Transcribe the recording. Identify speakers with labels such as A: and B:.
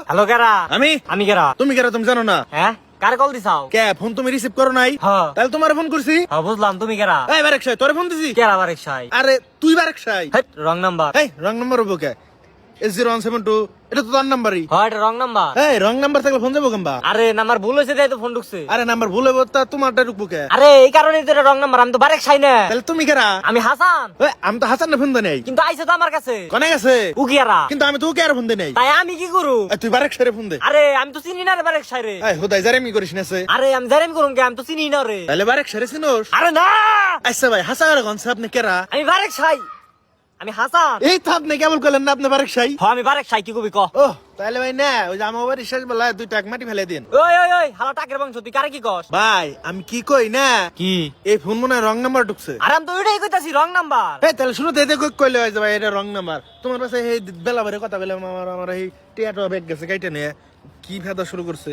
A: Hello কেরা?
B: আমি
A: আমি কেরা?
B: তুমি কেরা তুমি জানো না?
A: হ্যাঁ কারে কল দিছাও?
B: কে ফোন তুমি রিসিভ করো নাই?
A: হ্যাঁ।
B: তাহলে তোমার ফোন করছি।
A: হ্যাঁ বুঝলাম, তুমি কেরা?
B: এই বারেক সাই তোরে ফোন দিছি।
A: কেরা বারেক সাই?
B: আরে তুই বারেক সাই।
A: হেট রং নাম্বার।
B: এই রং নাম্বার হবো কে? S0172 এটা তো তোর নাম্বারই।
A: হ্যাঁ এটা রং নাম্বার।
B: এই রং নাম্বার থাকলে ফোন যাবো কেমবা?
A: আরে নাম্বার ভুল হয়েছে তাই তো ফোন ঢুকছে।
B: আরে নাম্বার ভুল হবো তা তোমারটা ঢুকবো কে?
A: আরে এই কারণেই তো এটা রং নাম্বার, আমি তো বারেক সাই না।
B: তাহলে তুমি কেরা?
A: আমি হাসান।
B: এই, আমি তো হাসান না ফোন দেই নাই।
A: কিন্তু আইছে তো আমার কাছে।
B: কনে গেছে?
A: ও কিয়ারা?
B: কিন্তু আমি তো ওকে আর ফোন দেই নাই।
A: তাই আমি কি করু?
B: এই, তুই বারেক সাইরে ফোন দে।
A: আরে আমি তো চিনি না রে বারেক সাই রে।
B: এই হুদাই জারেমি করিস না সে।
A: আরে আমি জানি আমি করুম কে, আমি তো চিনি না রে।
B: তাহলে বারেক সাইরে চিনোস?
A: আরে না,
B: আচ্ছা ভাই হাসান আর গনছে আপনি কেরা?
A: আমি বারেক সাই, আমি হাসান।
B: এই তো আপনি কেমন করলেন না আপনি বারেক সাই?
A: হ্যাঁ আমি বারেক সাই, কি কবি ক?
B: ও তাহলে ভাই না ওই যে আমার বাড়ি শেষ বেলা 2 টাক মাটি ফেলে দিন।
A: ওই ওই ওই হালা টাকের বংশ, তুই কারে কি কস?
B: ভাই আমি কি কই না
A: কি?
B: এই ফোন মনে হয় রং নাম্বার ঢুকছে।
A: আরে আমি তো ওইটাই কইতাছি রং নাম্বার।
B: এই তাহলে শুনো তো এতে কইলে হয় যে ভাই এটা রং নাম্বার। তোমার পাশে এই বেলা ভরে কথা বলে আমার এই টিয়াটো ব্যাগ গেছে কাইটা নিয়ে কি ফেদা শুরু করছে।